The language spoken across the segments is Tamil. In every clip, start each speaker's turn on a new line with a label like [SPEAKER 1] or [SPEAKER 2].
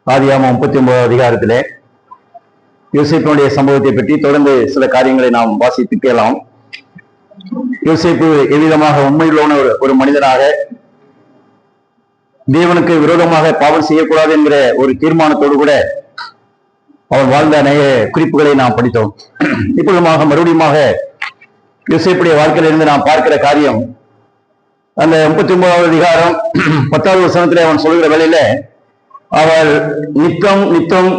[SPEAKER 1] ஆதியாகமம் 39வது அதிகாரத்திலே யோசேப்பினுடைய சம்பவத்தை பற்றி தொடர்ந்து சில காரியங்களை நாம் வாசித்து கேளலாம். யோசேப்பு எவ்விதமாக உண்மையுள்ள ஒரு மனிதனாக தேவனுக்கு விரோதமாக பாவம் செய்யக்கூடாது என்கிற ஒரு தீர்மானத்தோடு கூட அவன் வாழ்ந்த அநேக குறிப்புகளை நாம் படித்தோம். இப்பொழுதுமாக மறுபடியும் யோசேப்புடைய வாழ்க்கையிலிருந்து நாம் பார்க்கிற காரியம், அந்த 39வது அதிகாரம் 10வது வசனத்திலே அவன் சொல்கிற வேளையில, அவள் நித்தம்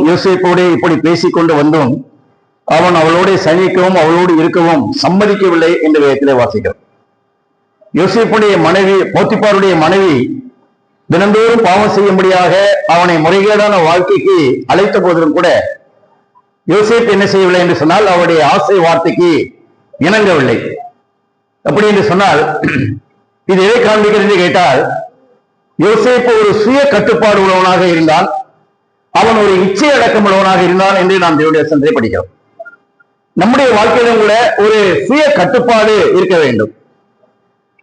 [SPEAKER 1] யோசேப்போடு இப்படி பேசிக்கொண்டு வந்தும் அவன் அவளோடு சனிக்கவும் அவளோடு இருக்கவும் சம்மதிக்கவில்லை என்ற விதத்திலே வாசிக்கிறோம். யோசேப்புடைய மனைவி, போத்திபாருடைய மனைவி தினந்தோறும் பாவம் செய்யும்படியாக அவனை முறைகேடான வாழ்க்கைக்கு அழைத்த போதிலும் கூட யோசேப்பு என்ன செய்யவில்லை என்று சொன்னால் அவருடைய ஆசை வார்த்தைக்கு இணங்கவில்லை. அப்படி என்று சொன்னால் இது எதை காண்பிக்கிறது என்று கேட்டால், யோசேப்பு ஒரு சுய கட்டுப்பாடு உள்ளவனாக இருந்தான், அவன் ஒரு இச்சை அடக்கம் உள்ளவனாக இருந்தான் என்று நாம் தேவனுடைய வசனத்தை படிக்கிறோம். நம்முடைய வாழ்க்கையிலும் கூட ஒரு சுய கட்டுப்பாடு இருக்க வேண்டும்.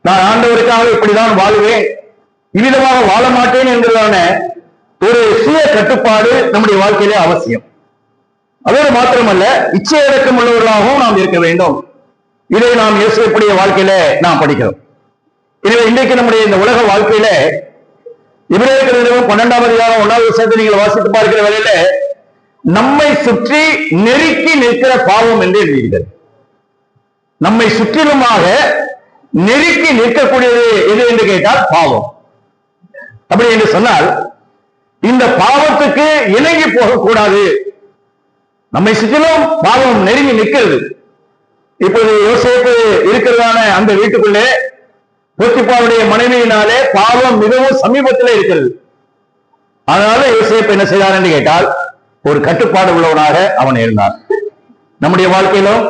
[SPEAKER 1] நான் ஆண்டவருக்காக இப்படிதான் வாழ்வேன், இவ்விதமாக வாழ மாட்டேன் என்கிறதான ஒரு சுய கட்டுப்பாடு நம்முடைய வாழ்க்கையிலே அவசியம். அதோடு மாத்திரமல்ல, இச்சை அடக்கம் உள்ளவர்களாகவும் நாம் இருக்க வேண்டும். இதை நாம் யோசேப்புடைய வாழ்க்கையில நாம் படிக்கிறோம். எனவே இன்றைக்கு நம்முடைய இந்த உலக வாழ்க்கையில எபிரேயர் 12வது அதிகாரம் 1வது வசனத்தை நீங்கள் வாசித்து பார்க்கிற வேளையில, நம்மை சுற்றி நெருக்கி நிற்கிற பாவம் என்று எழுதியிருக்கிறது. நம்மை சுற்றிலுமாக நெருக்கி நிற்கக்கூடியது எது என்று கேட்டால் பாவம். அப்படி என்று சொன்னால் இந்த பாவத்துக்கு இணங்கி போகக்கூடாது. நம்மை சுற்றிலும் பாவம் நெருங்கி நிற்கிறது. இப்போது யோசேப்பு இருக்கிறதான அந்த வீட்டுக்குள்ளே போத்திபாருடைய மனைவியினாலே பாவம் மிகவும் சமீபத்தில் இருக்கிறது. அதனால யோசேப்பு என்ன செய்தார் என்று கேட்டால், ஒரு கட்டுப்பாடு உள்ளவனாக அவன் இருந்தான். நம்முடைய வாழ்க்கையிலும்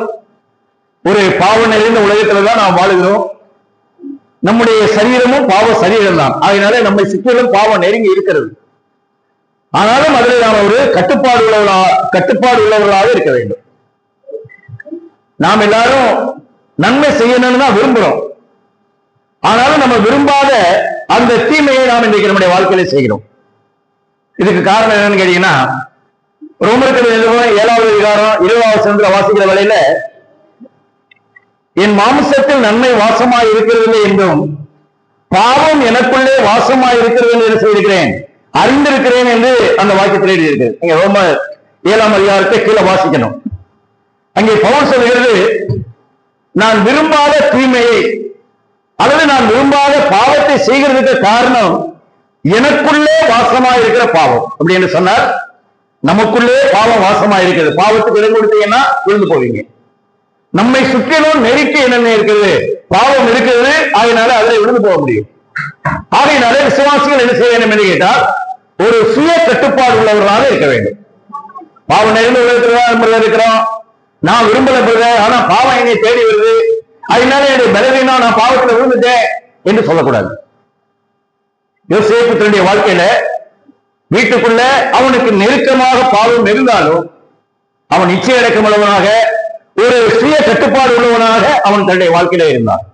[SPEAKER 1] ஒரு பாவம் நிறைந்த உலகத்துலதான் நாம் வாழுகிறோம். நம்முடைய சரீரமும் பாவ சரீரம் தான். அதனால நம்மை சுற்றிலும் பாவம் நெருங்கி இருக்கிறது. ஆனாலும் அதில் நாம் ஒரு கட்டுப்பாடு உள்ளவர்களாக இருக்க வேண்டும். நாம் எல்லாரும் நன்மை செய்யணும்னு தான் விரும்புகிறோம். ஆனாலும் நம்ம விரும்பாத அந்த தீமையை நாம் இன்றைக்கு நம்முடைய வாழ்க்கையில செய்கிறோம். இதுக்கு காரணம் என்னன்னு கேட்டீங்கன்னா, ரோமர்கள் 7வது அதிகாரம் 20வது வசனத்துல வாசிக்கிற வேளையில, என் மாம்சத்தில் நன்மை வாசமாய் இருக்கிறதில்லை என்றும் பாவம் எனக்குள்ளே வாசமாய் இருக்கிறது என்று செய்திருக்கிறேன், அறிந்திருக்கிறேன் என்று அந்த வாக்கியத்தில் எழுதியிருக்கிறது. நீங்க ரோமர் 7ஆம் அதிகாரத்தை கீழே வாசிக்கணும். அங்கே பவுல் சொல்கிறது, நான் விரும்பாத தீமையை அல்லது நான் விரும்பாத பாவத்தை செய்கிறதுக்கு காரணம் எனக்குள்ளே வாசமாக இருக்கிற பாவம். அப்படி என்று சொன்னால் நமக்குள்ளே பாவம் வாசமாக இருக்கிறது. பாவத்துக்கு இடம் கொடுத்தீங்கன்னா விழுந்து போவீங்க. நம்மை சுற்றிலும் நெருக்கி என்ன இருக்கிறது, பாவம் இருக்கிறது. அதனால அதில் விழுந்து போக முடியும். ஆகையினால விசுவாசிகள் என்ன செய்ய வேண்டும் என்று கேட்டால், ஒரு சுய கட்டுப்பாடு உள்ளவர்களாக இருக்க வேண்டும். பாவம் நிறைந்த உலகத்தில் இருக்கிறோம், நான் விரும்பல, ஆனா பாவம் என்னை தேடி வருது, அதனால என்னுடைய பலவீனா நான் பாவத்தில் விழுந்துட்டேன் என்று சொல்லக்கூடாது. யோசேப்பு தன்னுடைய வாழ்க்கையில வீட்டுக்குள்ள அவனுக்கு நெருக்கமாக பாவம் இருந்தாலும் அவன் நிச்சய அடக்கம் உள்ளவனாக, ஒரு சுய கட்டுப்பாடு உள்ளவனாக அவன் தன்னுடைய வாழ்க்கையில இருந்தான்.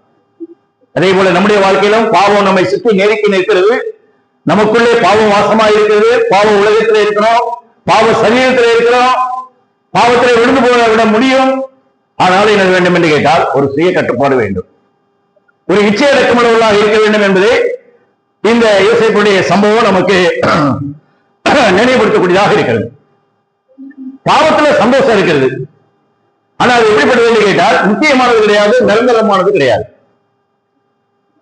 [SPEAKER 1] அதே போல நம்முடைய வாழ்க்கையிலும் பாவம் நம்மை சுற்றி நெருக்கி நிற்கிறது. நமக்குள்ளே பாவம் வாசமாக இருக்கிறது. பாவ உலகத்தில் இருக்கிறோம், பாவ சரீரத்தில் இருக்கிறோம், பாவத்தில் விழுந்து போக விட முடியும். ஆனால் என்ன வேண்டும் என்று கேட்டால், ஒரு சுய கட்டுப்பாடு வேண்டும், ஒரு இச்சை அடக்கமுள்ளவர்களாக இருக்க வேண்டும் என்பதை இந்த யோசேப்புடைய சம்பவம் நமக்கு நினைவுபடுத்தக்கூடியதாக இருக்கிறது. பாவத்துல சந்தோஷம் இருக்கிறது, ஆனால் அது எப்படிப்பட்டது என்று கேட்டால் முக்கியமானது கிடையாது, நிரந்தரமானது கிடையாது.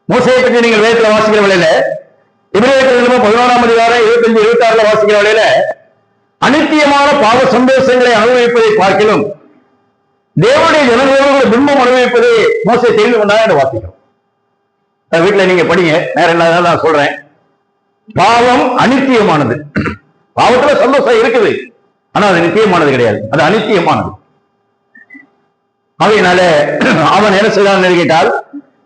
[SPEAKER 1] மோசேயை பற்றி நீங்கள் வேதத்தில் வாசிக்கிற வேளையில, எபிரேயர் 11ஆம் அதிகாரம் 25, 26 வாசிக்கிற வேளையில, அனித்தியமான பாவ சந்தோஷங்களை அனுபவிப்பதை பார்க்கிலும் தேவனுடைய ஜனங்களோடு பிம்பம் அனுபவிப்பதை மோசே தெரிந்து கொண்டா என்று வாசிக்கிறோம். வீட்டுல நீங்க படிங்க, நேரம் இல்லாத நான் சொல்றேன். பாவம் அனித்தியமானது. பாவத்துல சந்தோஷம் இருக்குது, ஆனா அது நித்தியமானது கிடையாது, அது அனித்தியமானது. அவையினால அவன் என்ன செய்தான் கேட்டால்,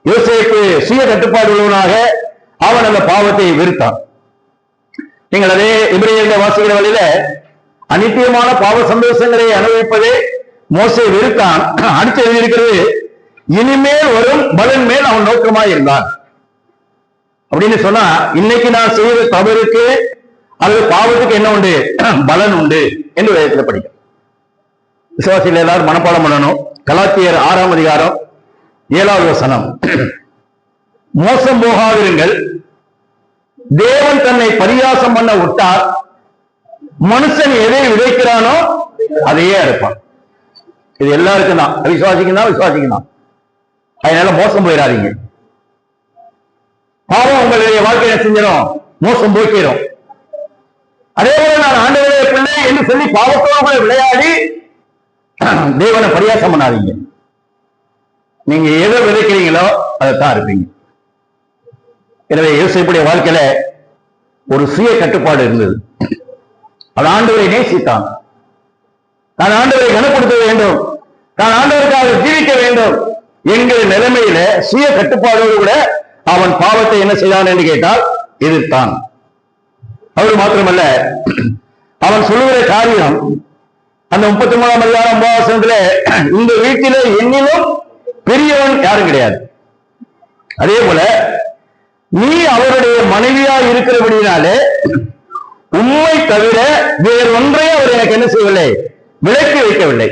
[SPEAKER 1] யோசேப்பு சுய கட்டுப்பாடு உள்ளவனாக அவன் அந்த பாவத்தை வெறுத்தான். நீங்கள் அதே எபிரேயர்ல வாசிக்கிற வழியில, அனித்தியமான பாவ சந்தோஷங்களை அனுபவிப்பதே மோசே வெறுத்தான். அடுத்து எழுதியிருக்கிறது, இனிமேல் வரும் பலன் மேல் அவன் நோக்கமாய் இருந்தான். அப்படின்னு சொன்னா, இன்னைக்கு நான் செய்த தவறுக்கு அல்லது பாவத்துக்கு என்ன உண்டு, பலன் உண்டு என்று வேதத்தில் படிக்கும். விசுவாசிகள் எல்லாரும் மனப்பாடம் பண்ணணும். கலாத்தியர் 6ஆம் அதிகாரம் 7வது வசனம். மோசம் போகாதிருங்கள், தேவன் தன்னை பரியாசம் பண்ண விட்டால் மனுஷன் எதை விதைக்கிறானோ அதையே அறுப்பான். இது எல்லாருக்கும் தான், விசுவாசிக்கும் தான். அதனால மோசம் போயிடாதீங்க. பாவம் உங்களுடைய வாழ்க்கையை செஞ்சிடும், மோசம் போய்க்கிறோம். அதே போல நான் ஆண்டவரே பிள்ளை என்று சொல்லி பாவத்தோடு விளையாடி தேவனை பரியாசம் பண்ணாதீங்க. நீங்க எதை விதைக்கிறீங்களோ அதைத்தான் இருப்பீங்க. எனவே யோசேப்புடைய வாழ்க்கையில ஒரு சுய கட்டுப்பாடு இருந்தது. அது ஆண்டவரை நேசித்தான். நான் ஆண்டவரை கனப்படுத்த வேண்டும், நான் ஆண்டவருக்காக ஜீவிக்க வேண்டும் என்கிற நிலைமையில சுய கட்டுப்பாடோடு கூட அவன் பாவத்தை என்ன செய்தான் என்று கேட்டால் எதிர்த்தான். அவர் மாத்திரமல்ல, அவன் சொல்லுகிற காரியம் அந்த 33ஆம் அதிகாரம் 9ஆம் வசனத்துல, இந்த வீட்டில என்னிலும் பெரியவன் யாரும் கிடையாது. அதே போல நீ அவருடைய மனைவியா இருக்கிறபடினாலே உண்மை தவிர வேறொன்றையும் அவர் எனக்கு என்ன செய்யவில்லை, விலக்கி வைக்கவில்லை.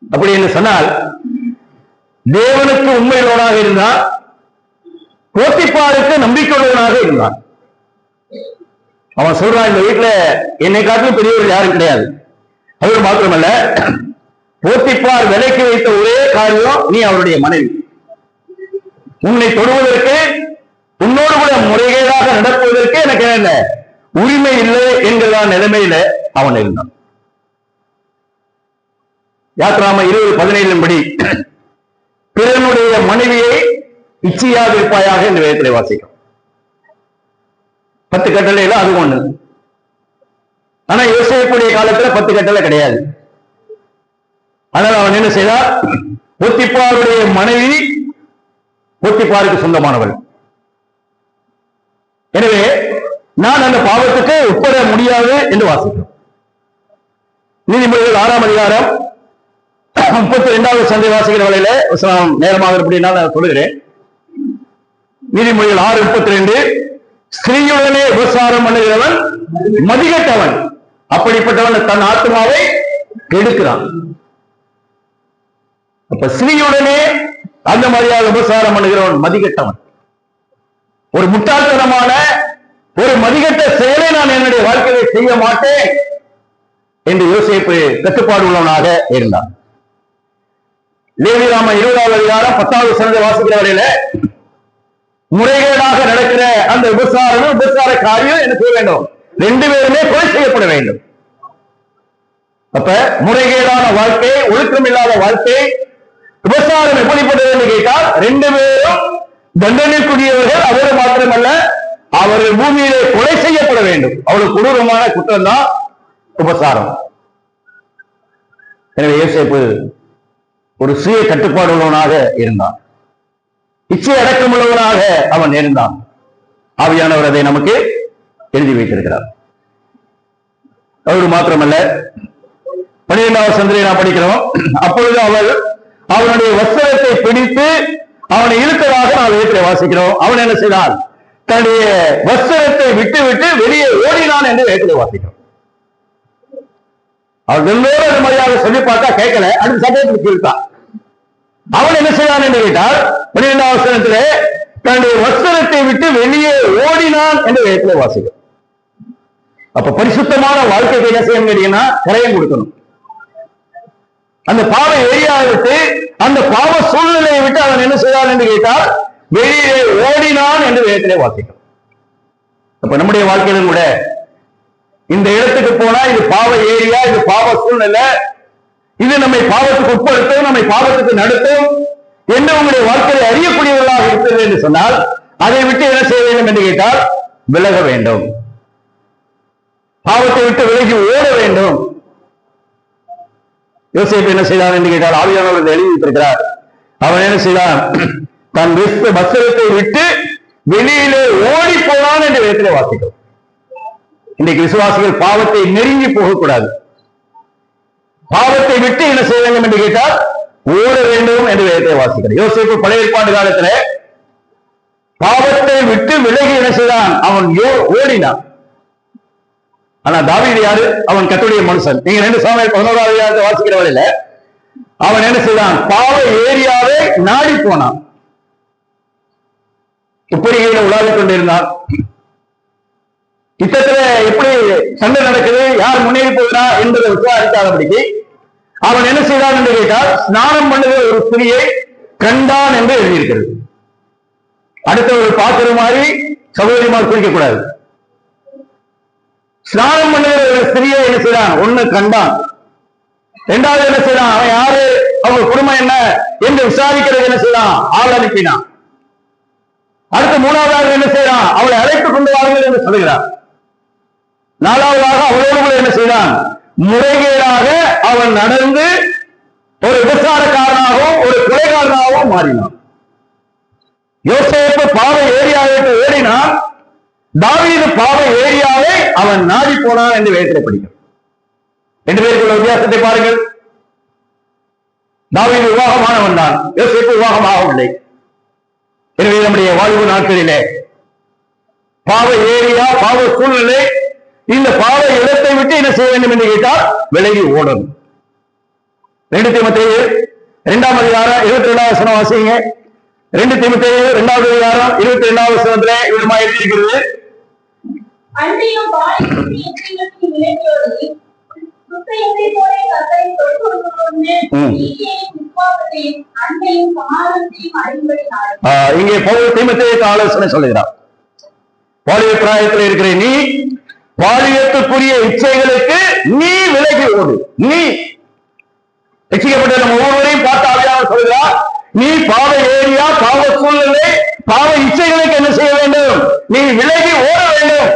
[SPEAKER 1] அப்படி என்று சொன்னால் தேவனுக்கு உண்மையுள்ளவனாக இருந்தான், போத்திப்பாருக்கு நம்பிக்கையுள்ளவனாக இருந்தான். அவன் சொல்றான், இந்த வீட்டுல என்னை காட்டிலும் பெரியவர்கள் யாரும் கிடையாது. அவர் மாத்திரமல்ல, போத்திப்பார் விலைக்கு வைத்த ஒரே காரியம் நீ அவருடைய மனைவி. உன்னை தொடுவதற்கு, உன்னோடு கூட முறைகேடாக நடப்பதற்கு எனக்கு என்ன உரிமை இல்லை என்கிற நிலைமையில அவன் இருந்தான். யாத்ராம 20:17 படி பிறனுடைய மனைவியை இச்சையாக இருப்பாயாக என்று வேதத்திலே வாசிக்கும். 10 கட்டளையில அது ஒண்ணு. ஆனா யோசேப்புடைய காலத்துல 10 கட்டளை கிடையாது. அதனால அவன் என்ன செய்தார், போத்திப்பாருடைய மனைவி போத்திப்பாருக்கு சொந்தமானவள். எனவே நான் அந்த பாவத்துக்கு உட்பட முடியாது என்று வாசிக்கிறோம். நீதிமொழிகள் 6ஆம் அதிகாரம் 32வது சந்தை வாசிக்கிற வேளையில நேரமாக அப்படின்னா நான் சொல்லுகிறேன். நீதிமொழிகள் 6:32, ஸ்திரீயுடனே உபசாரம் பண்ணுகிறவன் மதிகட்டவன், அப்படிப்பட்டவன் தன் ஆத்மாவை கெடுக்கிறான். அப்ப ஸ்திரீயுடனே அந்த மாதிரியாக உபசாரம் பண்ணுகிறவன் மதிகட்டவன். ஒரு முட்டாள்தனமான ஒரு மதிகட்ட செயலை நான் என்னுடைய வாழ்க்கையை செய்ய மாட்டேன் என்று யோசேப்பு கட்டுப்பாடு உள்ளவனாக இருந்தான். லேவியராம 20வது அதிகாரம் 10வது வசனத்தை வாசிக்கிற வரையில முறைகேடாக நடக்கிற அந்த உபசார காரியம் என்ன செய்ய வேண்டும், 2 பேருமே கொலை செய்யப்பட வேண்டும். அப்ப முறைகேடான வாழ்க்கை, ஒழுக்கம் இல்லாத வாழ்க்கை, உபசாரம் எப்படிப்பட்டது என்று கேட்டால் 2 பேரும் தண்டனைக்குரியவர்கள். அவரு மாத்திரமல்ல, அவர்கள் பூமியிலே கொலை செய்யப்பட வேண்டும். அவ்வளவு கொடூரமான குற்றம் தான் உபசாரம். எனவே யோசேப்பு ஒரு சுய கட்டுப்பாடு உள்ளவனாக இருந்தான், இச்சை அடக்கம் உள்ளவனாக அவன் இருந்தான். ஆவியானவர் அதை நமக்கு எழுதி வைத்திருக்கிறார். அவரு மாத்திரமல்ல, 12வது வசனத்திலே நாம் படிக்கிறோம், அப்பொழுது அவள் அவனுடைய வஸ்திரத்தை பிடித்து அவனை இழுத்ததாக நாம் வீட்டிலே வாசிக்கிறோம். அவன் என்ன செய்தான், தன்னுடைய வஸ்திரத்தை விட்டு விட்டு வெளியே ஓடினான் என்று வீட்டிலே வாசிக்கிறோம். அவள் எல்லோரும் அந்த மாதிரியாக சொல்லி பார்த்தா கேட்கல, அடுத்த சட்டத்துக்கு இழுத்தான். அவன் என்ன செய்தான் என்று கேட்டால் 12வது வசனத்திலே தன்னுடைய வஸ்திரத்தை விட்டு வெளியே ஓடினான் என்று வீட்டிலே வாசிக்கிறோம். அப்ப பரிசுத்தமான வாழ்க்கைக்கு என்ன செய்யணும் கேட்டீங்கன்னா, கரையம் கொடுக்கணும். அந்த பாவ ஏரியாவை விட்டு, அந்த பாவ சூழ்நிலையை விட்டு அவன் என்ன செய்தான் என்று கேட்டால் வெளியே ஓடினான் என்று வேதத்திலே வாசிக்கும். அப்ப நம்முடைய வாழ்க்கையிலும் கூட இந்த இடத்துக்கு போனா இது பாவ ஏரியா, இது பாவ சூழ்நிலை, இது நம்மை பாவத்துக்கு உட்படுத்தும், நம்மை பாவத்துக்கு நடத்தும் என்று உங்களுடைய வாழ்க்கையை அறியக்கூடியவர்களாக இருக்கிறது என்று சொன்னால் அதை விட்டு என்ன செய்ய வேண்டும் என்று கேட்டால் விலக வேண்டும். பாவத்தை விட்டு விலகி ஓட வேண்டும். யோசேப்பு என்ன செய்தான் என்று கேட்டால் ஆவியானவர் எழுதி வைத்திருக்கிறார். அவன் என்ன செய்தான், தன் வஸ்திரத்தை விட்டு வெளியிலே ஓடி போனான் என்று வேதத்திலே வாசிக்கிறோம். இன்றைக்கு விசுவாசிகள் பாவத்தை நெருங்கி போகக்கூடாது. பாவத்தை விட்டு என்ன செய்ய வேண்டும் என்று கேட்டால் ஓட வேண்டும் என்று வேதத்தை வாசிக்கிறோம். யோசேப்பு பழைய ஏற்பாடு காலத்தில் பாவத்தை விட்டு விலகி என்ன செய்தான், அவன் ஓடினான். ஆனா தாவீது யாரு? அவன் கர்த்தருடைய மனுஷன். நீங்க 2 சாமுவேல் 11ஆம் அதிகாரத்தை வாசிக்கிற வேளையில அவன் என்ன செய்தான்? பாவ ஏரியாவை நாடி போனான். துப்பறிகையில உலாவி கொண்டிருந்தான். யுத்தத்துல எப்படி சண்டை நடக்குது, யார் முன்னேறி போகிறா என்பதை விசாரிக்காதபடிக்கு அவன் என்ன செய்தான் என்று கேட்டால், ஸ்நானம் பண்ணுகிற ஒரு ஸ்திரியை கண்டான் என்று எழுதியிருக்கிறது. அடுத்தவர்கள் பார்க்கிற மாதிரி சகோதரிமார் குறிக்க கூடாது. ஸ்நானம் பண்ணுகிற ஒரு ஸ்திரியை என்ன செய்தான்? ஒண்ணு கண்டான். இரண்டாவது என்ன செய்தான்? அவன் யாரு, அவங்க குடும்பம் என்ன என்று விசாரிக்கிறது என்ன செய்தான்? ஆள் அனுப்பினான். அடுத்து மூணாவதாக என்ன செய்யறான்? அவளை அழைத்துக் கொண்டு வாருங்கள் என்று சொல்லுகிறான். நாலாவதாக அவளோடு கூட என்ன செய்தான்? முறைகேடாக அவன் நடந்து ஒரு விபச்சாரக்காரனாகவும் ஒரு கொலைகாரனாகவும் மாறினான். யோசேப்பு பாவ ஏரியாவிற்கு ஓடினான். தாவீது பாவ ஏரியாவை அவன் நாடி போனான் என்று வேதத்திலே படிக்கிறோம். 2 பேருக்குள்ள வித்தியாசத்தை பாருங்கள். தாவீது விவாகமானவன் தான், யோசேப்பு விவாகமாகவில்லை. எனவே நம்முடைய வாழ்வு நாட்களிலே பாவ ஏரியா, பாவ சூழ்நிலை, இந்த பாவ இடத்தை விட்டு என்ன செய்ய வேண்டும் என்று கேட்டால் விலகி ஓடணும். 2 தீமோத்தேயு 2ஆம் அதிகாரம் 22ஆம் வசனம் வாசிங்க. 2 தீமோத்தேயு 2ஆவது அதிகாரம் 22ஆம் வசனத்திலே இவ்விதமாக எழுதியிருக்கிறது.
[SPEAKER 2] அன்றையும் பாலியத்தை எச்சரிக்கைக்கு விலகியோடு சுத்தையத்தை போல கர்த்தரை தொழுதுகொள்ளுகிறவனே நீதியையும் விசுவாசத்தையும் அன்பையும் சமாதானத்தையும் அறியும்படி நாடு.
[SPEAKER 1] இங்கே பவுல் தீமோத்தேயுக்கு ஆலோசனை சொல்லுகிறார். பாலிய பிராயத்தில் இருக்கிற நீ பாலியத்துக்குரிய இச்சைகளுக்கு நீ விலகி ஓடு. நீ ரட்சிக்கப்பட்ட நம்ம ஒவ்வொருவரையும் பார்த்து ஆவியானவர் சொல்கிறார், நீ பாவ ஏரியா, பாவ சூழ்நிலை, பாவ இச்சைகளுக்கு என்ன செய்ய வேண்டும்? நீ விலகி ஓட வேண்டும்.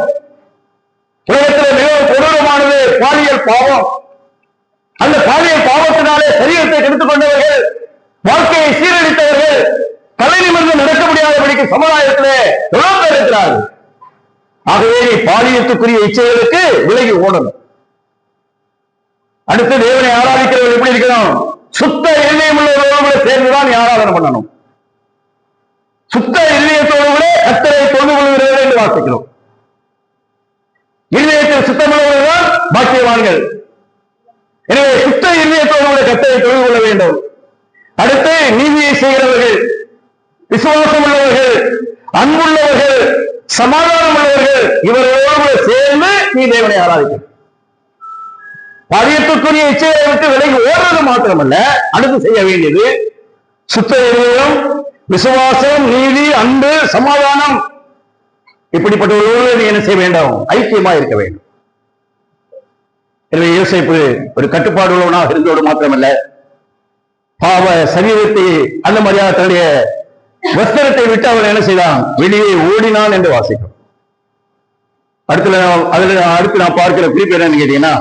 [SPEAKER 1] உலகத்தில் மிகவும் கொடூரமானது பாலியல் பாவம். அந்த பாலியல் பாவத்தினாலே சரீரத்தை கெடுத்துக் கொண்டவர்கள், வாழ்க்கையை சீரழித்தவர்கள், தலை நிமிர்ந்து நடக்க முடியாதபடிக்கு சமுதாயத்திலே எவ்வளவு இருக்கிறார்கள். ஆகவே நீ பாலியத்துக்குரிய இச்சைகளுக்கு விலகி ஓடணும். அடுத்து தேவனை ஆராதிக்கிறவர்கள் எப்படி இருக்கணும்? சுத்த இருதயம் உள்ளவர்களோடு சேர்ந்துதான் நீ ஆராதனை பண்ணணும். சுத்த இருதயத்தோடு கூட கர்த்தரை தொழுது கொள்கிறவர்கள் என்று வாசிக்கிறோம். இருதயத்தில் சுத்தமுள்ளவர்கள் பாக்கியவான்கள். எனவே சுத்த இருதயத்தோடு கூட கர்த்தரை தொழுது கொள்ள வேண்டும். அடுத்து நீதியை செய்கிறவர்கள், விசுவாசம் உள்ளவர்கள், அன்புள்ளவர்கள், சமாதானம் உள்ளவர்கள், இவர்களோடு சேர்ந்து நீ தேவனை ஆராதிக்க. பாலியத்துக்குரிய இச்சையை விட்டு விலகி ஓடுறது மாத்திரமல்ல, அடுத்து செய்ய வேண்டியது சுத்த இருதயம், விசுவாசம், நீதி, அன்பு, சமாதானம், இப்படிப்பட்டவர்களோடு நீ என்ன செய்ய வேண்டும்? ஐக்கியமா இருக்க வேண்டும். எனவே யோசேப்பு ஒரு கட்டுப்பாடு உள்ளவனாக இருந்தோடு மாத்திரமல்ல, பாவ சரீரத்தை அந்த மாதிரியாக தன்னுடைய வஸ்திரத்தை விட்டு அவன் என்ன செய்தான்? வெளியே ஓடினான் என்று வாசிக்கும். அடுத்து நான் பார்க்கிற குறிப்பு என்னன்னு கேட்டீங்கன்னா,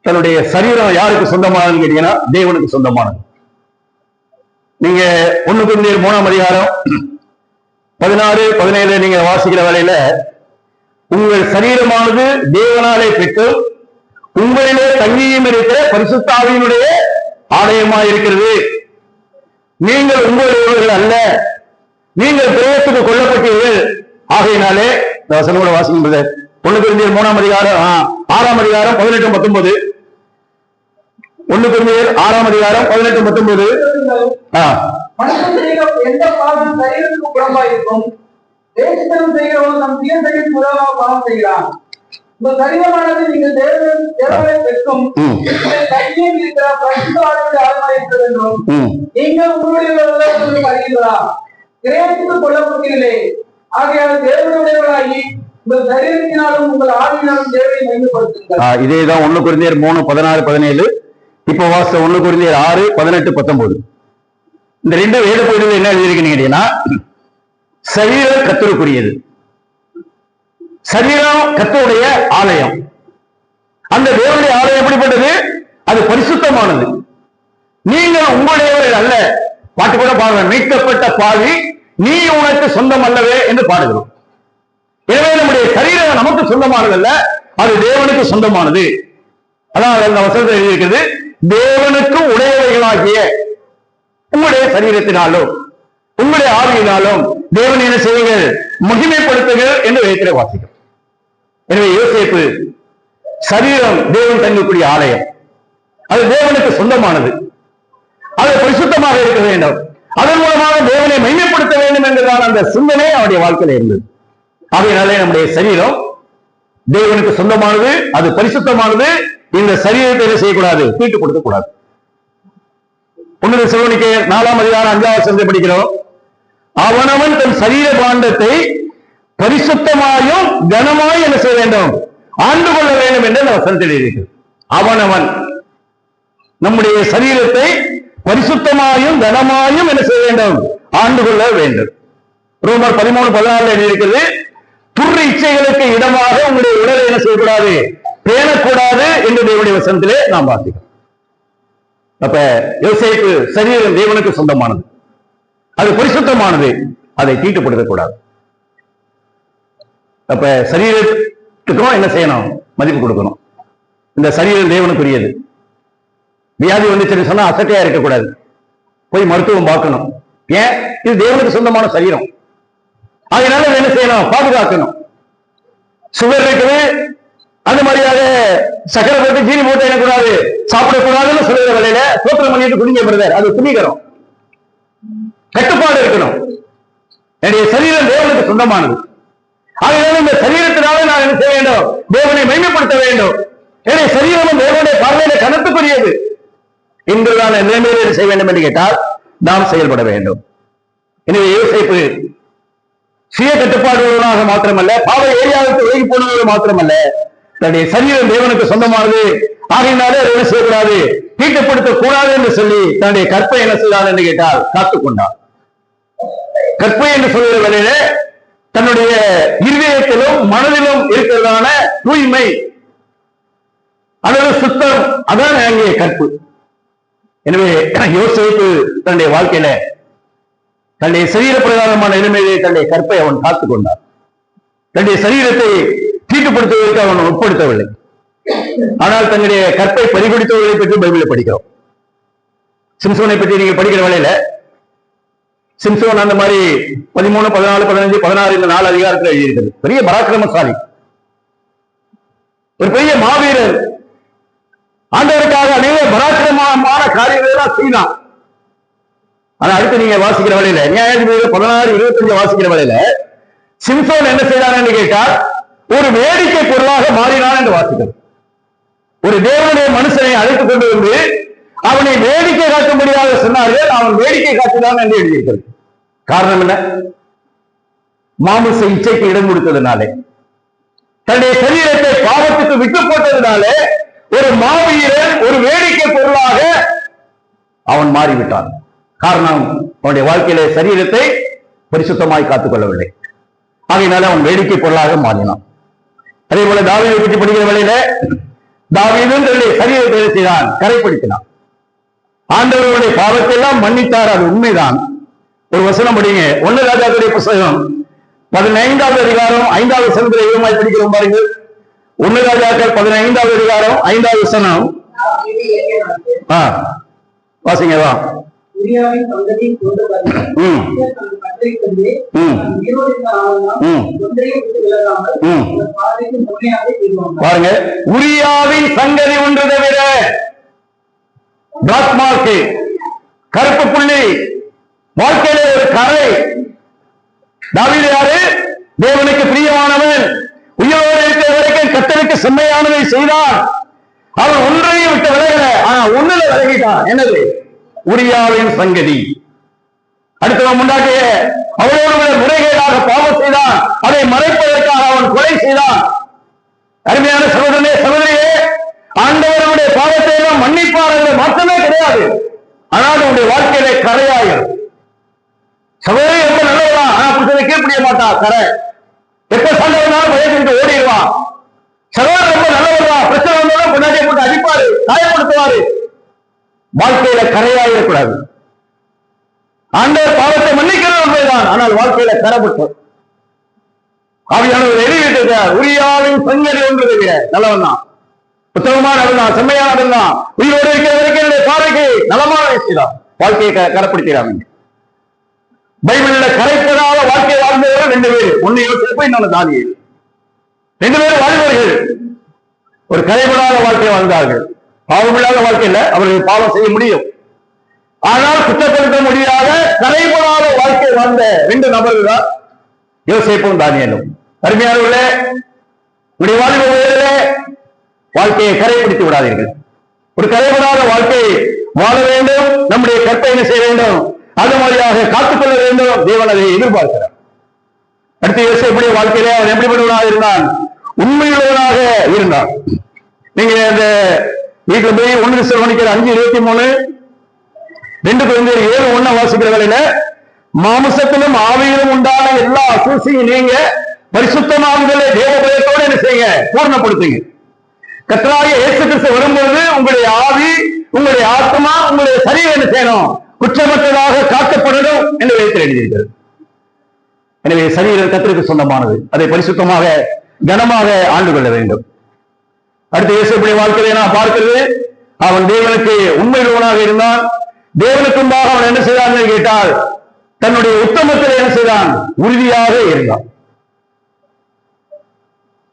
[SPEAKER 1] தன்னுடைய சரீரம் யாருக்கு சொந்தமானதுன்னு கேட்டீங்கன்னா தேவனுக்கு சொந்தமானது. நீங்க 1 கொரிந்தியர் 3ஆம் அதிகாரம் 16, 17 நீங்க வாசிக்கிற வேளையில, உங்கள் சரீரமானது தேவனாலே பெற்று உங்களிலே தங்கியும் இருக்கிற பரிசுத்த ஆவியினுடைய ஆலயமாய் இருக்கிறது. நீங்கள் உங்களுடையவர்கள் அல்ல, நீங்கள் பிரயத்துக்கு கொல்லப்பட்டீர்கள். ஆகையினாலே இந்த வசனோட வாசிக்கும்போது 1 கொரிந்தியர் 3ஆம் அதிகாரம் 6ஆம் அதிகாரம் 18, 19. 1 கொரிந்தியர் 6ஆம் அதிகாரம் 18, 19.
[SPEAKER 3] மனுஷன் செய்கிற எந்த பாவம் சரீரத்துக்கு புறம்பாயிருக்கும். தேசத்தனம் செய்கிறவன் நம் சுயசரின் புறமாக பாவம் செய்கிறான். உங்கள் சரீரமானது நீங்கள் தேவனை பெற்றும் கையில் இருக்கிற பரிசுத்த ஆவியுடைய ஆலயமாய் இருக்கிறது என்றும் நீங்கள் உங்களுடையவர்கள் அறிகிறீர்களா? கிரயத்துக்கு கொல்லப்பட்டீர்களே, ஆகையால் தேவனுடையவர்களாகி உங்கள் சரீரத்தினாலும் உங்கள் ஆவியினாலும் தேவனை மையப்படுத்துங்கள்.
[SPEAKER 1] இதேதான் 1 கொரிந்தியர் 3, 16, 17. இப்ப வாச 1 கொரிந்தியர் 6, 18, 19. இந்த 2 வேத பகுதியில் என்ன எழுதியிருக்கீங்க கேட்டீங்கன்னா, சரீரம் கர்த்தருக்குரியது. சரீரம் கர்த்தருடைய ஆலயம். அந்த தேவனுடைய ஆலயம் எப்படிப்பட்டது? அது பரிசுத்தமானது. நீங்கள் உங்களுடையவர்கள் அல்ல. பாட்டு கூட பாருங்க, மீட்கப்பட்ட பாவி நீ உனக்கு சொந்தம் அல்லவே என்று பாடுகிறோம். எனவே நம்முடைய சரீரம் நமக்கு சொந்தமானதல்ல, அது தேவனுக்கு சொந்தமானது. அதான் அந்த வசனத்தில் எழுதியிருக்கிறது, தேவனுக்கு உடையவைகளாகிய உங்களுடைய சரீரத்தினாலும் உங்களுடைய ஆவியினாலும் தேவன் என்ன செய்யுங்கள்? மகிமைப்படுத்துங்கள் என்று வேதத்திலே வாசிக்கிறோம். எனவே யோசேப்பு சரீரம் தேவன் தங்கக்கூடிய ஆலயம், அது தேவனுக்கு சொந்தமானது, அது பரிசுத்தமாக இருக்க வேண்டும், அதன் மூலமாக தேவனை மையப்படுத்த வேண்டும் என்றுதான் அந்த சிந்தனை அவருடைய வாழ்க்கையில இருந்தது. ஆகையினாலே நம்முடைய சரீரம் தேவனுக்கு சொந்தமானது, அது பரிசுத்தமானது. இந்த சரீரத்தை என்ன செய்யக்கூடாது? தீட்டு கொடுக்க கூடாது. 1 தெசலோனிக்கேயர் 4ஆம் அதிகாரம் 5ஆம் வசனத்தை படிக்கிறோம். அவனவன் தன் சரீர பாண்டத்தை பரிசுத்தமாயும் கனமாய் என்ன செய்ய வேண்டும்? ஆண்டு கொள்ள வேண்டும் என்று அந்த வசனத்தில் இருக்கிறது. அவனவன் நம்முடைய சரீரத்தை பரிசுத்தமாயும் கனமாயும் என்ன செய்ய வேண்டும்? ஆண்டு கொள்ள வேண்டும். ரோமர் 13:16 இருக்கிறது, துர் இச்சைகளுக்கு இடமாக உங்களுடைய உடலை என்ன செய்யக்கூடாது? பேணக்கூடாது என்று தேவனுடைய வசனத்திலே நாம் வாசிக்கிறோம். அப்ப யோசேப்பு சரீரம் தேவனுக்கு சொந்தமானது, அது பரிசுத்தமானது, அதை தீட்டுப்படுத்தக்கூடாது. அப்ப சரீரத்துக்கும் என்ன செய்யணும்? மதிப்பு கொடுக்கணும். இந்த சரீரம் தேவனுக்குரியது. வியாதி வந்துச்சுன்னு சொன்னா அசட்டையா இருக்கக்கூடாது, போய் மருத்துவம் பார்க்கணும். ஏன்? இது தேவனுக்கு சொந்தமான சரீரம், அதனால என்ன செய்யணும்? பாதுகாக்கணும். சுகர் இருக்குது, அந்த மாதிரியாக சக்கரை போட்டு ஜீனி போட்டு என்ன கூடாது? சாப்பிடக்கூடாதுன்னு சொல்லுற வேலையில சோத்திரம் பண்ணிட்டு குடிங்க பிரதர், அது துணிகரம். கட்டுப்பாடு இருக்கணும். என்னுடைய சரீரம் தேவனுக்கு சொந்தமானது, அதனால இந்த சரீரத்தினால நான் என்ன செய்ய வேண்டும்? தேவனை மைமைப்படுத்த வேண்டும். என்னுடைய சரீரமும் தேவனுடைய பார்வையில கனத்துக்குரியது என்றுதான் நிலைமையில செய்ய வேண்டும் என்று கேட்டால் நாம் செயல்பட வேண்டும். எனவே யோசேப்பு சுய கட்டுப்பாடுகளாக மாத்திரமல்ல, பாவ ஏரியாவுக்கு விலகி போனவர்கள் மாத்திரமல்ல, தன்னுடைய சரீரம் தேவனுக்கு சொந்தமானது, ஆகையினாலே அதை என்ன செய்யக்கூடாது? தீட்டுப்படுத்தக் கூடாது என்று சொல்லி தன்னுடைய கற்பை என்ன செய்தார் என்று கேட்டால் காத்துக்கொண்டார். கற்பை என்று சொல்கிற வேளையில தன்னுடைய இருதயத்திலும் மனதிலும் இருக்கிறதான தூய்மை அல்லது சுத்தம், அதான் அங்கே கற்பு. எனவே யோசேப்பு தன்னுடைய வாழ்க்கையில தன்னுடைய சரீர பிரகாரமான நிலைமையை தன்னுடைய கற்பை அவன் காத்துக் கொண்டார். தன்னுடைய சரீரத்தை தீட்டுப்படுத்துவதற்கு அவன் உட்படுத்தவில்லை. ஆனால் தன்னுடைய கற்பை பறிகொடுத்தவர்களை பற்றி பைபிளை படிக்கிறோம். சிம்சோனை பற்றி நீங்க படிக்கிற வேளையில சிம்சோன் அந்த மாதிரி 13, 14, 15, 16 இந்த 4 அதிகாரத்தில் எழுதியிருக்கிறது. பெரிய பராக்கிரமசாலி, ஒரு பெரிய மாவீரர், ஆண்டவருக்காக அநேக பராக்கிரமமான காரியங்கள் செய்தான். ஆனா அடுத்து நீங்க வாசிக்கிற வேலையில நியாயாதிபதிகள் 16, 25 வாசிக்கிற வேலையில சிம்சோன் என்ன செய்தான் என்று கேட்டால் ஒரு வேடிக்கை பொருளாக மாறினான் என்று வாசிக்கிறது. ஒரு தேவனுடைய மனுஷனை அழைத்துக் கொண்டு வந்து அவனை வேடிக்கை காட்டும்படியாக சொன்னார்கள், அவன் வேடிக்கை காட்டுதான் என்று எழுதியிருக்கிறது. காரணம் என்ன? மாமிச இச்சைக்கு இடம் கொடுத்ததுனாலே, தன்னுடைய சரீரத்தை பாவத்துக்கு விட்டு போட்டதுனாலே ஒரு மாவீரன் ஒரு வேடிக்கை பொருளாக அவன் மாறிவிட்டான். காரணம், அவனுடைய வாழ்க்கையிலே சரீரத்தை பரிசுத்தமாய் காத்துக் கொள்ளவில்லை. ஆகையினால அவன் வேடிக்கை பொருளாக மாறினான். அதே போல தாவீதை பற்றி படிக்கிற வேளையில தாவீதும் தன்னுடைய சரீரத்தை செய்தான், கரைப்படுத்தினான். ஆண்டவருடைய பாவத்தை எல்லாம் மன்னித்தார், அது உண்மைதான். ஒரு வசனம் படிங்க, 1 ராஜாக்களுடைய புத்தகம் 15ஆவது அதிகாரம் 5ஆவது வசனத்தில் விதமாய் படிக்கிறோம் பாருங்கள். 1 ராஜாக்கள் 15ஆவது அதிகாரம் 5ஆவது வசனம். வாசிங்கதான். பாருங்க, உரியாவின் சங்கதி ஒன்று தவிர பிளாக் மார்க், கருப்பு புள்ளி, வாழ்க்கையில ஒரு கரை. தாவீது யாரு? தேவனுக்கு பிரியமானவன், உயிரோடு இருக்கிற வரைக்கும் கர்த்தருக்கு செம்மையானதை செய்தான். அவன் ஒன்றையும் விட்டு விலகல, ஆனா ஒண்ணுல விலகிட்டான். என்னது? உரியாவின் சங்கதி. அடுத்தவன் முன்னாடியே அவரோடு முறைகேடாக பாவம் செய்தான், அதை மறைப்பதற்காக அவன் கொலை செய்தான். அருமையான சகோதரனே, சகோதரியே, ஆண்டவருடைய பாவத்தை எல்லாம் மன்னிப்பார்கள் மட்டுமே கிடையாது, ஆனால் உன்னுடைய வாழ்க்கையில கரையாயும். சகோதரி ரொம்ப நல்லவா, ஆனா புத்தகத்தை கீழ்ப்படிய மாட்டா, கரை. எப்ப சண்டை வந்தாலும் பயந்துட்டு ஓடிடுவான். சகோதரர் ரொம்ப நல்லவா, பிரச்சனை வந்தாலும் கொண்டாடியை போட்டு அடிப்பாரு, காயப்படுத்துவாரு. வாழ்க்கையில கரையாயிடக்கூடாது. ஆண்டவர் பாவத்தை மன்னிக்கிறது உண்மைதான், ஆனால் வாழ்க்கையில கரைப்பட்டு ஆவியானவர் எழுதிட்டார். உரியாவின் சங்கதி ஒன்று நல்லவன் தான், உத்தமமானவன் தான், செம்மையானவன் தான், உயிரோடு இருக்கிற வரைக்கும் பார்வைக்கு நலமான விஷயம். வாழ்க்கையை கரைப்படுத்திடாங்க. பைபிள்ல கரைப்பதால வாழ்க்கை வாழ்ந்தவர்கள் 2 பேர், ஒன்னு யோசிப்பு, இன்னொன்னு தானியேல். 2 பேரும் வாழ்ந்தவர்கள். ஒரு கரைபடாத வாழ்க்கை வாழ்ந்தார்கள். பாவமில்லாத வாழ்க்கை இல்ல, அவர்கள் பாவம் செய்ய முடியும், ஆனால் குற்றப்படுத்த முடியாத கரைபடாத வாழ்க்கை வாழ்ந்த 2 நபர்கள் தான் யோசேப்பும் தானியேலும். அருமையானவர்களே, உங்களுடைய வாலிப வயதிலே வாழ்க்கையை கரைப்படுத்தி விடாதீர்கள். ஒரு கரைபடாத வாழ்க்கை வாழ வேண்டும், நம்முடைய கற்பை என்ன செய்ய வேண்டும், அது மாதிரியாக காத்துக்கொள்ள வேண்டும். தேவன் அதை எதிர்பார்க்கிறார். அடுத்து யோசேப்புடைய வாழ்க்கையிலே அவன் எப்படிப்பட்டவனாக இருந்தான்? உண்மையுள்ளவனாக இருந்தான். நீங்க அந்த வீட்டுல போய் 1 தெசலோனிக்கர் 5:23, 2 Corinthians 7:1 வாசிக்கிற வேளையில, மாமிசத்திலும் ஆவியிலும் உண்டான எல்லா அசூசியும் நீங்க பரிசுத்தமாகுதலை தேவ பயத்தோடு என்ன செய்யுங்க, பூர்ணப்படுத்துங்க. கர்த்தராகிய இயேசு கிறிஸ்து வரும்போது உங்களுடைய ஆவி, உங்களுடைய ஆத்மா, உங்களுடைய சரீரம் என்ன செய்யணும், குற்றமற்றதாக காக்கப்படணும் என்று வேதத்தில் எழுதியிருக்கிறது. எனவே சரீரம் கர்த்தருக்கு சொந்தமானது, அதை பரிசுத்தமாக கனமாக ஆண்டு கொள்ள வேண்டும். அடுத்து இயேசுடைய வாழ்க்கையை நான் பார்க்கிறது, அவன் தேவனுக்கு உண்மையுள்ளவனாக இருந்தான். தேவனுக்கு முன்பாக அவன் என்ன செய்தான் என்று கேட்டால், தன்னுடைய உத்தமத்தில் என்ன செய்தான், உறுதியாக இருந்தான்.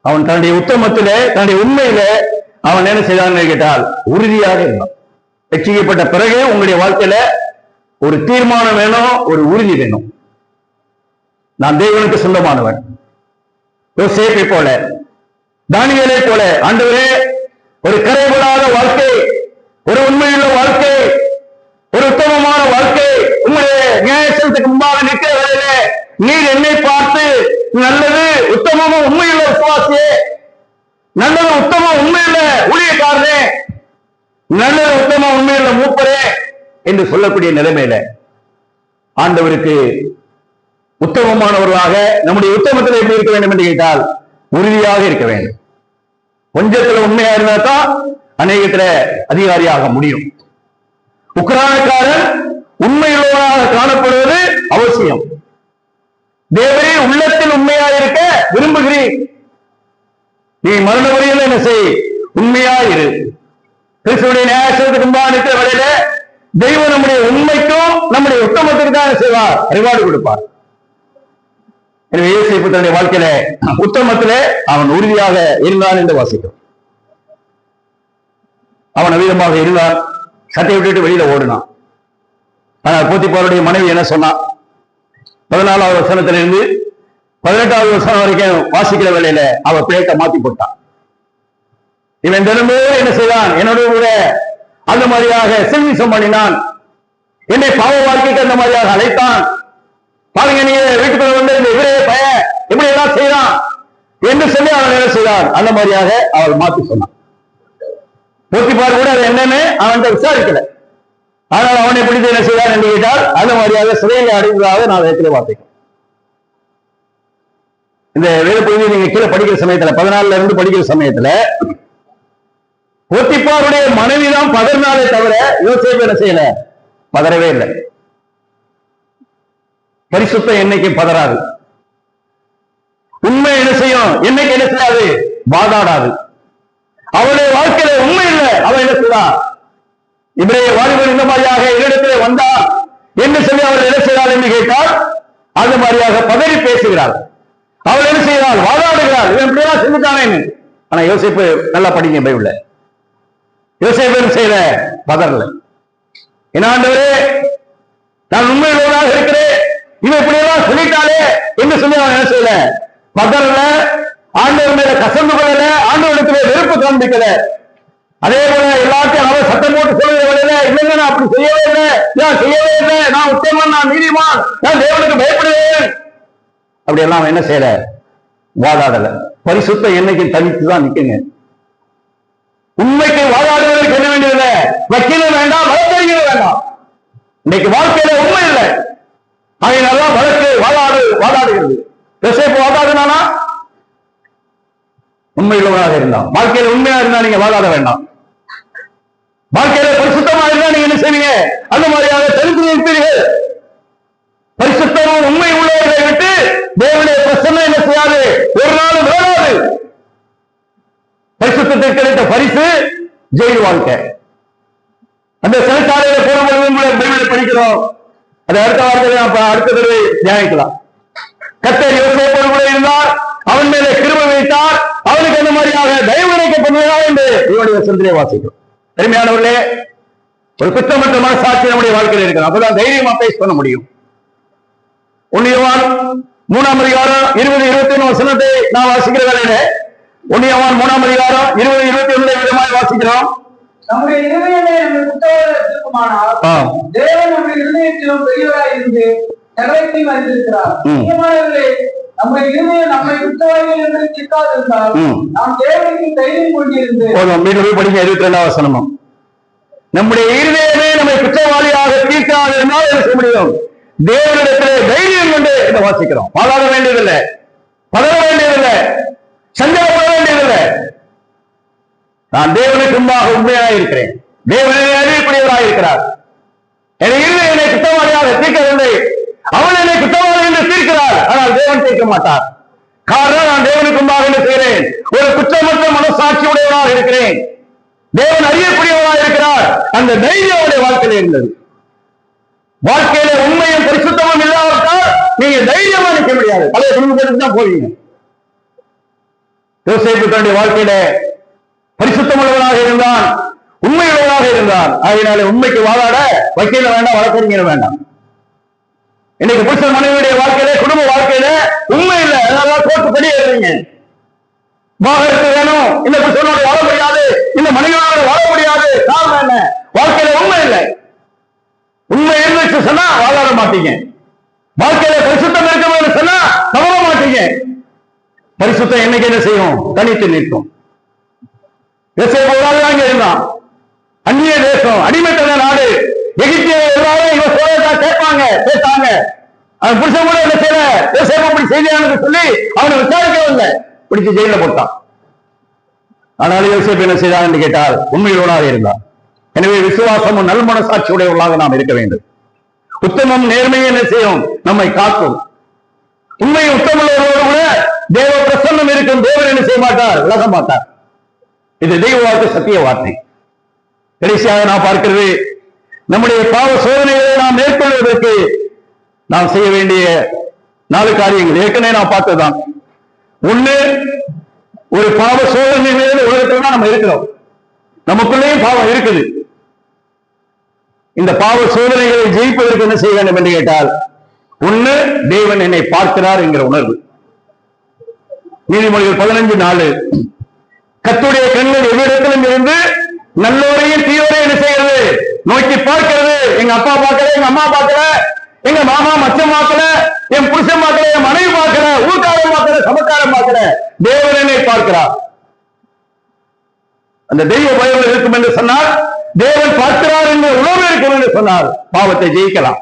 [SPEAKER 1] அவன் தன்னுடைய உத்தமத்திலே, தன்னுடைய உண்மையிலே அவன் என்ன செய்தான் கேட்டால் உறுதியாக இருந்தான். ரட்சிக்கப்பட்ட பிறகு உங்களுடைய வாழ்க்கையில ஒரு தீர்மானம் வேணும், ஒரு உறுதி வேணும். நான் தேவனுக்கு சொந்தமானவன். யோசேப்பை போல, தானியேலை போல, ஆண்டவரே ஒரு கரைபடாத வாழ்க்கை, ஒரு உண்மையுள்ள வாழ்க்கை, ஒரு உத்தமமான வாழ்க்கை, உங்களுடைய நியாயத்துக்கு முன்பாக நிற்கிற வேளையிலே நீர் என்னை பார்த்து நல்லது உத்தமமும் உண்மையுள்ள விசுவாசியே, நல்லது உத்தம உண்மையுள்ள ஊழியக்காரனே, நல்லது உத்தம உண்மையுள்ள மூப்பரே என்று சொல்லக்கூடிய நிலைமையில ஆண்டவருக்கு உத்தமமானவர்களாக நம்முடைய உத்தமத்தில் எப்படி இருக்க வேண்டும் என்று கேட்டால் உறுதியாக இருக்க வேண்டும். கொஞ்சத்துல உண்மையா இருந்தா தான் அநேகத்துல அதிகாரியாக முடியும். உக்ரானக்காரன் உண்மையுள்ளவராக காணப்படுவது அவசியம். தேவரே உள்ளத்தில் உண்மையா இருக்க விரும்புகிறீர், நீ மரண வரையில் என்ன செய், உண்மையா இரு. கிறிஸ்துவுடைய நியாயத்துக்கு முன்பாக நிற்கிற வரையில தெய்வம் நம்முடைய உண்மைக்கும் நம்முடைய உத்தமத்திற்கு தான் செய்வார், ரிவார்டு கொடுப்பார். எனவே யோசேப்பு தன்னுடைய வாழ்க்கையில உத்தமத்திலே அவன் உறுதியாக இருந்தான் என்று வாசிக்கும். அவன் அவிதமாக இருந்தான், சட்டை விட்டுட்டு வெளியில ஓடினான். ஆனால் போத்திபாருடைய மனைவி என்ன சொன்னான்? 14வது வசனத்திலிருந்து 18வது வசனம் வரைக்கும் வாசிக்கிற வேளையில அவ பிழைக்க மாத்தி போட்டான். இவன் தினமும் என்ன செய்தான், என்னோட கூட அந்த மாதிரியாக செல்விசம் பண்ணினான், என்னை பாவ வாழ்க்கைக்கு அந்த மாதிரியாக அழைத்தான். பாருங்க, நீங்க வீட்டுக்குள்ள வந்து இந்த இவரே பையன் எப்படி எல்லாம் செய்யறான் என்று சொல்லி அவன் என்ன செய்தான், அந்த மாதிரியாக அவள் மாத்தி சொன்னான். போத்திபார் கூட அது என்னன்னு அவன் விசாரிக்கல. ஆனால் அவனை பிடித்து என்ன செய்தான் என்று கேட்டால் அந்த மாதிரியாக சிறையில் அடைந்ததாக நான் வேத்திலே பார்த்தேன். இந்த வேத பகுதியை நீங்க கீழே படிக்கிற சமயத்துல 14ல இருந்து படிக்கிற சமயத்துல போத்திபாருடைய மனைவிதான் பதறினாலே தவிர யோசேப்பு என்ன செய்யல, பதறவே இல்லை. பரிசுத்தம் என்னைக்கு பதறாது, உண்மை என்ன செய்யும், என்னைக்கு என்ன செய்யாது, வாதாடாது. அவளுடைய வாழ்க்கையில உண்மை இல்லை, அவன் என்ன செய்வான், இவரைய வாலிபர் இந்த மாதிரியாக இடத்திலே வந்தார் என்று சொல்லி அவர்கள் என்ன செய்கிறார் என்று கேட்டால் அந்த மாதிரியாக பதறி பேசுகிறார். அவள் என்ன செய்கிறாள், வாதாடுகிறாள், இவன் இப்படியெல்லாம் செஞ்சுட்டானே. ஆனா யோசேப்பு நல்லா படிங்க பைபிள்ல, யோசேப்பு என்ன செய்யல, பதறல. என்ன ஆண்டவரே, நான் உண்மையுள்ளவனாக இருக்கிறேன், இவன் இப்படியெல்லாம் சொல்லிட்டாலே என்று சொல்லி அவன் என்ன செய்யல, பதறல. ஆண்டவர் மேல கசந்து கொள்ளல, ஆண்டவரிடத்திலே வெறுப்பு காண்பிக்கல. அதே போல எல்லாத்தையும் அவர் சட்டம் போட்டு சொல்லுகிற வேலையில இல்லைங்க நான் அப்படி செய்யவே இல்லை, நான் செய்யவே இல்லை, நான் உத்தமன், நான் நீதிமான், நான் தேவனுக்கு பயப்படுவேன், அப்படி எல்லாம் என்ன செய்யல, வாதாடல. பரிசுத்தம் என்னைக்கு தனித்துதான் நிக்குங்க. உண்மைக்கு வாதாடுவதற்கு என்ன வேண்டியதில்லை, வக்கீலும் வேண்டாம், வழக்கறிஞரும் வேண்டாம். இன்னைக்கு வாழ்க்கையில உண்மை இல்லை, அதனால வழக்கு வாதாடுகிறது. யோசேப்பு வாதாடுனானா, உண்மையுள்ளவராக இருந்தான். வாழ்க்கையில உண்மையா இருந்தா நீங்க வாதாட வேண்டாம். வாழ்க்கையில பரிசுத்தமா இருந்தா நீங்க என்ன செய்வீங்க, அந்த மாதிரியாக தெரிந்து நிற்பீர்கள். பரிசுத்தமும் உண்மை உள்ளவர்களை விட்டு தேவனுடைய பிரசன்னை என்ன செய்யாது, ஒரு நாள் வேறாது. பரிசுத்தத்திற்கு கிடைத்த பரிசு ஜெயில் வாழ்க்கை. அந்த சிறைச்சாலையில போகும்போது படிக்கிறோம், அதை அடுத்த வாரத்தில் அடுத்த தடவை தியானிக்கலாம். கர்த்தர் யோசேப்போடு கூட இருந்தார், அவன் மேலே கிருபை வைத்தார், அவனுக்கு அந்த மாதிரியாக தயவு கிடைக்கப்படுவதா என்று இவனுடைய வசனத்திலே வாசிக்கிறோம். பெருமையானவர்களே, ஒரு குற்றமற்ற மனசாட்சி நம்முடைய வாழ்க்கையில் இருக்கிறோம். அப்பதான் தைரியமா பேச பண்ண முடியும். 1 யோவான் 3 அதிகாரம் 20, 21 வசனத்தை நான் வாசிக்கிற வேலையில 1 யோவான் 3 அதிகாரம் 20, 21 விதமாய் வாசிக்கிறோம்.
[SPEAKER 3] நம்முடைய இருதயமே நம்மை குற்றவாளியாக்குமானால் தேவன் நம்முடைய இருதயத்திலும் பெரியவராய் இருந்து சகலத்தையும் அறிந்திருக்கிறார். முக்கியமானவர்களே, நம்முடைய இருதயம் நம்மை குற்றவாளிகள் என்று தீர்க்காதிருந்தால் நாம் தேவனுக்கு தைரியம் கொண்டிருந்து
[SPEAKER 1] வீட்டில் படிக்க 22 வசனமும் நம்முடைய இருதயமே நம்மை குற்றவாளியாக தீர்க்காதிருந்தால் என்ன செய்ய முடியும்? தேவனிடத்திலே தைரியம் கொண்டு இதை வாசிக்கிறோம். பாடாட வேண்டியதில்லை, பதற வேண்டியதில்லை, சந்தேகப்பட வேண்டியதில்லை. நான் தேவனுக்கு முன்பாக உண்மையாக இருக்கிறேன், தேவனை அறியக்கூடியவராக இருக்கிறார். என் இருதயம் என்னை குற்றவாளியாக தீர்க்கவில்லை, அவன் என்னை குற்றவாளி என்று தீர்க்கிறார். ஆனால் தேவன் தீர்க்க மாட்டார். காரணம், நான் தேவனுக்கு முன்பாக என்ன செய்கிறேன்? ஒரு குற்றமற்ற மனசாட்சி உடையவராக இருக்கிறேன், தேவன் அறியக்கூடியவராக இருக்கிறார். அந்த தைரியமுடைய வாழ்க்கையில இருந்தது. வாழ்க்கையில உண்மையும் பரிசுத்தமும் இல்லாவிட்டால் நீங்க தைரியமா நிற்க முடியாது. பழைய குடும்பத்துக்கு தான் போவீங்க. யோசேப்பு தன்னுடைய வாழ்க்கையில பரிசுத்தம் உள்ளவராக இருந்தான், உண்மையுள்ளவராக இருந்தான். அதனால உண்மைக்கு வாதாட வக்கீல வேண்டாம், வழக்கறிஞர் வேண்டாம். இன்னைக்கு புருஷன் மனைவியுடைய வாழ்க்கையில, குடும்ப வாழ்க்கையில உண்மை இல்லை, அதனால கோர்ட்டுப்படி எழுதுறீங்க. வாகனத்து வேணும், இந்த புருஷனோட வாழ முடியாது, இந்த மனைவியோட வாழ முடியாது. காரணம் என்ன? வாழ்க்கையில உண்மை இல்லை. உண்மை இருந்துச்சு சொன்னா வாழாட மாட்டீங்க. வாழ்க்கையில பரிசுத்தம் இருக்கணும்னு சொன்னா தவற மாட்டீங்க. பரிசுத்தம் என்னைக்கு என்ன செய்யும்? தனித்து நிற்கும். அங்க இருந்தான், அந்நிய தேசம், அடிமைத்தன நாடு, எகிப்திய எல்லாரும் இவன் சொல்றதா கேட்பாங்க, பேசாங்க. அவன் புருஷன் கூட என்ன செய்யல, யோசேப்பு அப்படி செய்தியானது சொல்லி அவனை விசாரிக்கவில்லை, பிடிச்சு ஜெயில போட்டான். ஆனால் யோசேப்பு என்ன செய்தான் என்று கேட்டால் உண்மையோடாக இருந்தான். எனவே விசுவாசமும் நல் மனசாட்சியுடையவர்களாக நாம் இருக்க வேண்டும். உத்தமம் நேர்மையை என்ன செய்யும்? நம்மை காக்கும். உண்மை உத்தமுள்ளவர்களோடு கூட தேவ பிரசன்னம் இருக்கும். தேவன் என்ன செய்ய மாட்டார்? விலக மாட்டார். இது தெய்வ வார்த்தை, சத்திய வார்த்தை. கடைசியாக நாம் பார்க்கிறது, நம்முடைய பாவ சோதனைகளை நாம் மேற்கொள்வதற்கு நாம் செய்ய வேண்டிய 4 காரியங்கள் ஏற்கனவே நாம் பார்த்ததுதான். ஒண்ணு, ஒரு பாவ சோதனை உலகத்தில் தான் நம்ம இருக்கிறோம், நமக்குள்ளேயும் பாவம் இருக்குது. இந்த பாவ சோதனைகளை ஜெயிப்பதற்கு என்ன செய்ய வேண்டும் என்று கேட்டால், ஒண்ணு, தேவன் என்னை பார்க்கிறார் என்கிற உணர்வு. நீதிமொழிகள் 15:4, கர்த்தருடைய கண்கள் எவ்விடத்திலும் இருந்து நல்லோரையும் தீயோரையும் என்ன செய்கிறது? நோக்கி பார்க்கிறது. எங்க அப்பா பார்க்கல, எங்க அம்மா பார்க்கல, எங்க மாமா மச்சம் பார்க்கல, என் புருஷன் பார்க்கல, என் மனைவி பார்க்கல, ஊர்க்காரன் பார்க்கல, சமக்காரன் பார்க்கல, தேவன் என்னை பார்க்கிறார். அந்த தெய்வ பயம் இருக்கும் என்று சொன்னால், தேவன் பார்க்கிறார் என்ற உணர்வு இருக்கும் என்று சொன்னால் பாவத்தை ஜெயிக்கலாம்.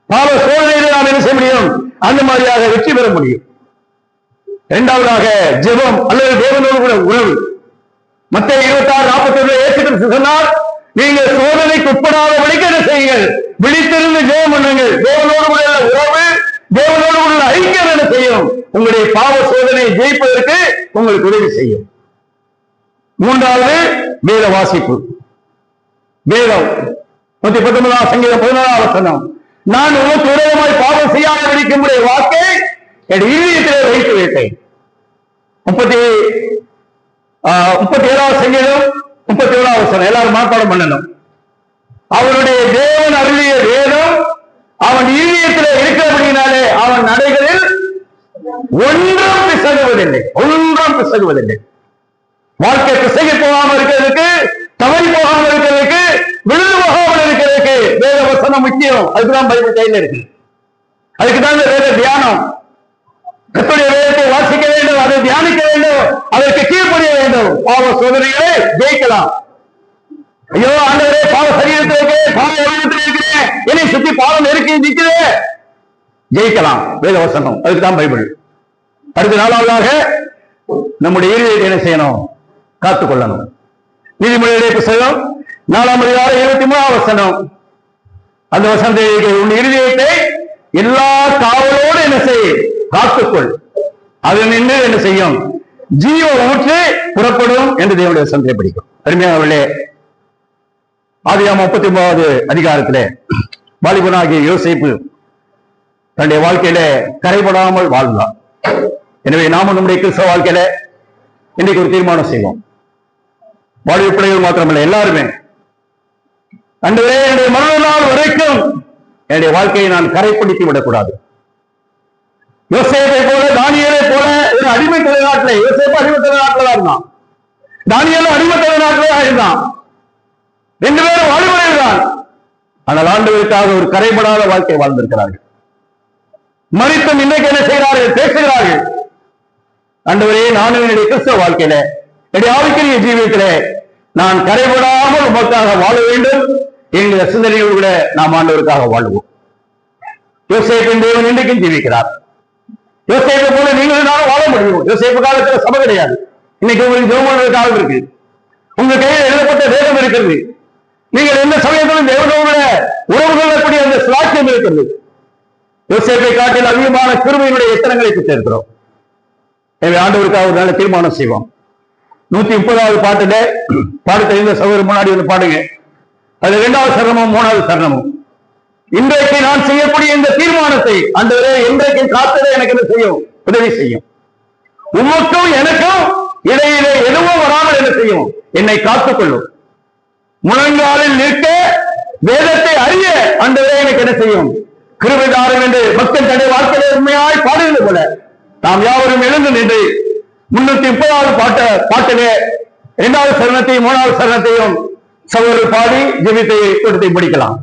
[SPEAKER 1] பாவ சோதனையில நாம் என்ன செய்ய முடியும்? அந்த மாதிரியாக வெற்றி பெற முடியும். இரண்டாவதாக ஜெபம் அல்லது தேவனோடு கூட உறவு. மத்தேயு 26:41 ஏற்றுக்கிறது சொன்னால், நீங்கள் சோதனைக்கு உட்படாதபடிக்கு என்ன செய்யுங்கள்? விழித்திருந்து ஜெபம் பண்ணுங்கள். தேவனோடு கூட உறவு, தேவனோடு கூட ஐக்கியம் என்ன செய்யும்? உங்களுடைய பாவ சோதனையை ஜெயிப்பதற்கு உங்களுக்கு உதவி செய்யும். மூன்றாவது, வேத வாசிப்பு. வேதம் 119 சங்கீதம் 14 வசனம், நான் உனக்கு விரோதமாய் பாவம் செய்யாத இருக்கும்படிய வாக்கை என் இதயத்திலே வைத்து வைத்தேன். 37 சங்கீதம் 37 வசனம் எல்லாரும் மனப்பாடம் பண்ணணும். அவனுடைய தேவன் அருளிய வேதம் அவன் இதயத்திலே இருக்கிறபடினாலே அவன் நடைகளில் ஒன்றும் பிசகுவதில்லை, ஒன்றும் பிசகுவதில்லை. வாழ்க்கை பிசகி போகாமல் இருக்கிறதுக்கு, தவறி போகாமல் இருக்கிறதுக்கு, விழுந்து போகாமல் இருக்கிறதுக்கு வேத வசனம் முக்கியம். அதுக்குதான் பைபிள் கையில் இருக்கு. அதுக்குதான் வேத தியானம். கர்த்தருடைய வேதத்தை வாசிக்க வேண்டும், அதை தியானிக்க வேண்டும், அதற்கு கீழ்ப்படிய வேண்டும். பாவ சோதனைகளை ஜெயிக்கலாம். ஐயோ ஆண்டவரே, பாவ சரீரத்தில் இருக்கிறேன், பாவ உலகத்தில் இருக்கிறேன், என்னை சுத்தி பாவம் நெருக்கி நிற்கிறே, ஜெயிக்கலாம் வேத வசனம். அதுக்குதான் பைபிள். அடுத்த 4வதாக நம்முடைய இருதயத்தை என்ன செய்யணும்? காத்துக்கொள்ளணும். நீதிமொழிகளுடைய புத்தகம் 4:23 வசனம், அந்த வசனத்தை உன் இருதயத்தை எல்லா காவலோடு என்ன செய்? காத்துக்கொள். அது நின்று என்ன செய்யும்? ஜீவ ஊற்று புறப்படும் என்று தேவனுடைய வசனத்தை படிக்கும். அருமையானவர்களே, ஆதியாகமம் 39 அதிகாரத்திலே வாலிபனாகிய யோசேப்பு தன்னுடைய வாழ்க்கையில கரைபடாமல் வாழ்ந்தார். எனவே நாமும் நம்முடைய கிறிஸ்தவ வாழ்க்கையில இன்னைக்கு ஒரு தீர்மானம் செய்வோம். வாழ்வு பிள்ளைகள் மாத்திரமல்ல, எல்லாருமே ஆண்டவரே, என்னுடைய மரண நாள் வரைக்கும் என்னுடைய வாழ்க்கையை நான் கரைப்படுத்தி விடக்கூடாது. யோசேப்பை போல, தானியேலை போல ஒரு அடிமை தலைநாட்டிலே, யோசேப்பு அடிமை தலைநாட்டில் தான் இருந்தான், தானியேலும் அடிமை தலைநாட்டிலே தான் இருந்தான். 2 பேரும் வாலிபர்கள் தான். ஆனால் ஆண்டவருக்காக ஒரு கரைபடாத வாழ்க்கை வாழ்ந்திருக்கிறார்கள். மரித்தும் இன்றைக்கு என்ன செய்கிறார்கள்? பேசுகிறார்கள். ஆண்டவரே, நானும் என்னுடைய கிறிஸ்தவ வாழ்க்கையில, என்னுடைய ஆவிக்குரிய ஜீவியத்திலே நான் கரைபடாமல் உமக்காக வாழ வேண்டும் என்கிற சிந்தனையோடு கூட நாம் ஆண்டவருக்காக வாழுவோம். யோசேப்பின் தேவன் இன்றைக்கும் ஜீவிக்கிறார். யோசேப்பை போல நீங்களும் நானும் வாழ முடியும். யோசேப்பு காலத்துல சபை கிடையாது. இன்னைக்கு உங்களுக்கு ஜெபம் காலம் இருக்கு. உங்க கையில் எழுதப்பட்ட வேதம் இருக்கிறது. நீங்கள் எந்த சமயத்திலும் தேவனோட உறவு கொள்ளக்கூடிய அந்த சாட்சியம் இருக்கிறது. யோசேப்பை காட்டில் அதிகமான கிருபையினுடைய எத்தனங்களை பெற்றிருக்கிறோம். எனவே ஆண்டவருக்காக ஒரு நல்ல தீர்மானம் செய்வோம். 130வது பாட்டுல பாடு தெரிந்த சகோதரர் முன்னாடி வந்து பாடுங்க. அது 2வது சரணமும் 3வது சரணமும். இன்றைக்கு நான் செய்யக்கூடிய இந்த தீர்மானத்தை ஆண்டவரே இன்றைக்கு காத்ததை எனக்கு என்ன செய்யும்? உதவி செய்யும். உமக்கும் எனக்கும் இடையிலே எதுவும் வராமல் என்ன செய்யும்? என்னை காத்துக்கொள்ளும். முழங்காலில் நிற்க வேதத்தை அறிய ஆண்டவரே எனக்கு என்ன செய்யும்? கிருபைதாரும் என்று மக்கள் தன்னுடைய வாழ்க்கையில உண்மையாய் பாடுகிறது போல நாம் யாவரும் எழுந்து நின்று 330வது பாட்டிலே 2வது சரணத்தையும் 3வது சரணத்தையும் சகோதரர் பாடி ஜெபித்தை கொடுத்து படிக்கலாம்.